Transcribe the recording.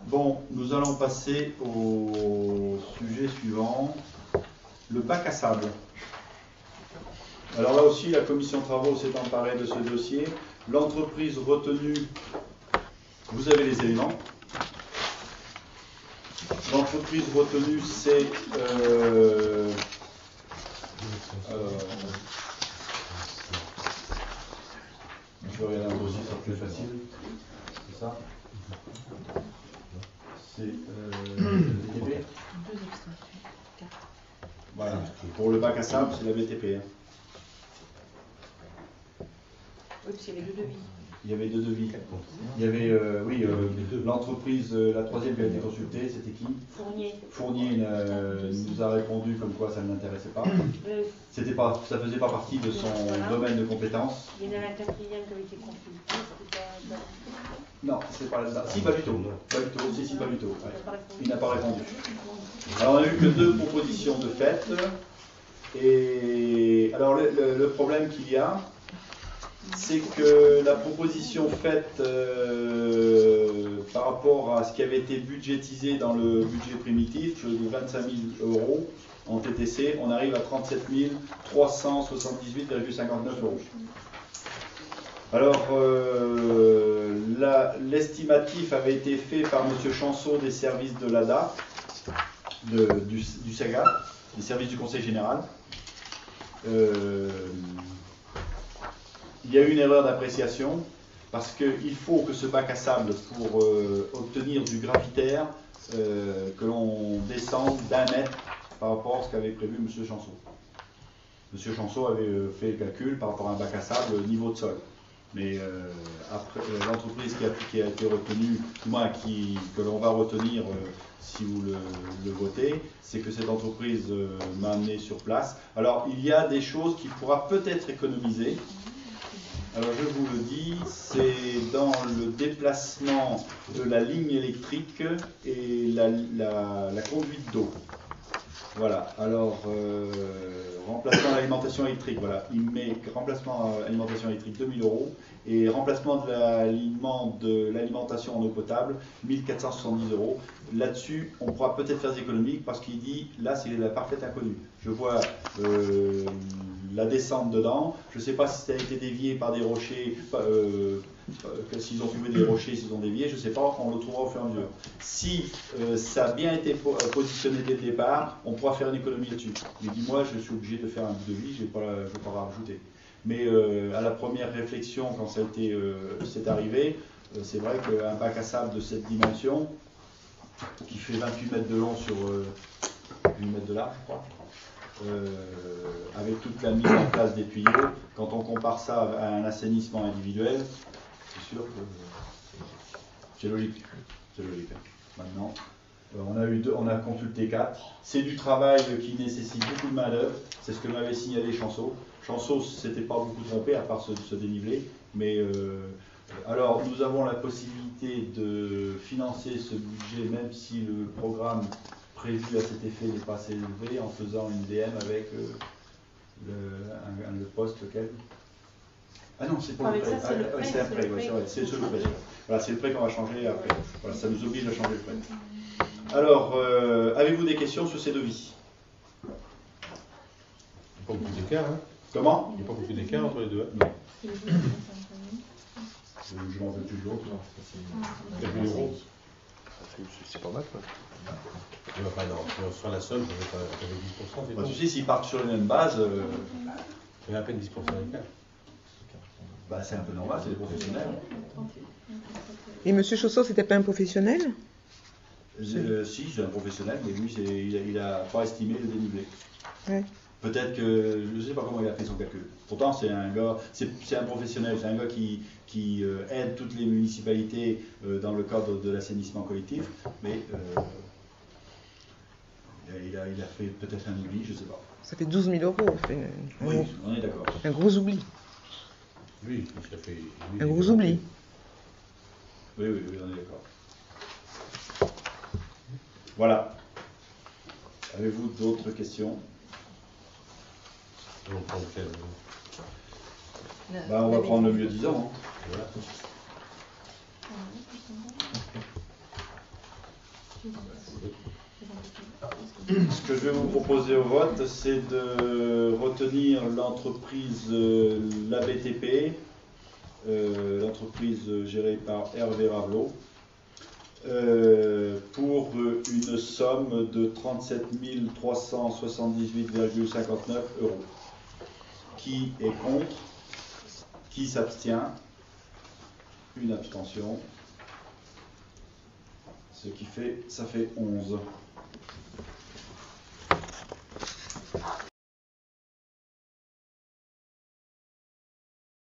Bon, nous allons passer au sujet suivant, le bac à sable. Alors là aussi, la commission travaux s'est emparée de ce dossier. L'entreprise retenue, vous avez les éléments. L'entreprise retenue, c'est... je vais regarder un dossier, ça sera plus facile. C'est ça? C'est BTP. Voilà. Pour le bac à sable, c'est la BTP. Hein. Oui, parce qu'il y avait deux devis. Il y avait deux devis. Il y avait, oui, l'entreprise, la troisième qui a été consultée, c'était qui? Fournier. Fournier nous a répondu comme quoi ça ne l'intéressait pas. C'était pas, ça faisait pas partie de son domaine de compétences. Il y en a un quatrième qui a été consulté. Non, c'est pas là. Si, Baluto. Baluto, si, Baluto. Ouais. Il n'a pas répondu. Alors, on n'a eu que deux propositions de fait. Et alors, le problème qu'il y a, c'est que la proposition faite par rapport à ce qui avait été budgétisé dans le budget primitif de 25 000 € en TTC, on arrive à 37 378,59 €. Alors, l'estimatif avait été fait par M. Chanceau des services de l'ADA, du SAGA, des services du Conseil général. Il y a eu une erreur d'appréciation parce qu'il faut que ce bac à sable, pour obtenir du graphitaire, que l'on descende d'1 mètre par rapport à ce qu'avait prévu M. Chanceau. M. Chanceau avait fait le calcul par rapport à un bac à sable niveau de sol. Mais après, l'entreprise qui a été retenue, du moins que l'on va retenir si vous le votez, c'est que cette entreprise m'a amené sur place. Alors, il y a des choses qu'il pourra peut-être économiser. Alors, je vous le dis, c'est dans le déplacement de la ligne électrique et la conduite d'eau. Voilà, alors, remplacement d'alimentation électrique, voilà, il met remplacement alimentation électrique 2 000 € et remplacement de l'alimentation en eau potable 1 470 €. Là-dessus, on pourra peut-être faire des économies parce qu'il dit, là, c'est la parfaite inconnue. Je vois la descente dedans, je ne sais pas si ça a été dévié par des rochers, s'ils ont fumé des rochers, s'ils ont dévié, je ne sais pas, on le trouvera au fur et à mesure. Si ça a bien été positionné dès le départ, on pourra faire une économie là-dessus. Il dit, moi, je suis obligé de faire un devis, je ne vais pas rajouter. Mais à la première réflexion, quand ça a été, c'est arrivé, c'est vrai qu'un bac à sable de cette dimension, qui fait 28 mètres de long sur 8 mètres de large, je crois, avec toute la mise en place des tuyaux, quand on compare ça à un assainissement individuel, c'est sûr que c'est logique. C'est logique. Maintenant, on a consulté 4. C'est du travail qui nécessite beaucoup de main-d'œuvre. C'est ce que m'avait signalé Chanceau. Chanceau ne s'était pas beaucoup trompé, à part se déniveler. Mais alors, nous avons la possibilité de financer ce budget, même si le programme prévu à cet effet n'est pas assez élevé, en faisant une DM avec le poste lequel. Ah non, c'est pour le prêt. C'est un prêt, ouais, c'est vrai, c'est le prêt. Voilà, c'est le prêt qu'on va changer après. Voilà, ça nous oblige à changer le prêt. Alors, avez-vous des questions sur ces devis? Il n'y a pas beaucoup d'écart, hein? Comment? Il n'y a pas beaucoup d'écart entre les deux. Non. Je m'en veux plus de l'autre. 4 000 €. C'est pas mal, quoi. On fera la somme avec 10%. Bah, tu sais, s'ils partent sur les mêmes bases, il y a à peine 10% d'écart. bah, c'est un peu normal, c'est des professionnels. Et M. Chausseau, c'était pas un professionnel? Si, c'est un professionnel, mais lui, il n'a pas estimé le dénivelé. Ouais. Peut-être que, je ne sais pas comment il a fait son calcul. Pourtant, c'est un gars, c'est un professionnel, c'est un gars qui aide toutes les municipalités dans le cadre de l'assainissement collectif, mais il a fait peut-être un oubli, je ne sais pas. Ça fait 12 000 €. Oui, on est d'accord. Un gros oubli. Oui, ça fait. Un gros oubli. Oui, on est d'accord. Voilà. Avez-vous d'autres questions? On prend lequel? On va prendre le mieux disant. Hein. Voilà. Ce que je vais vous proposer au vote, c'est de retenir l'entreprise l'ABTP, l'entreprise gérée par Hervé Ravelot, pour une somme de 37 378,59 €. Qui est contre? Qui s'abstient? Une abstention. Ce qui fait, ça fait 11.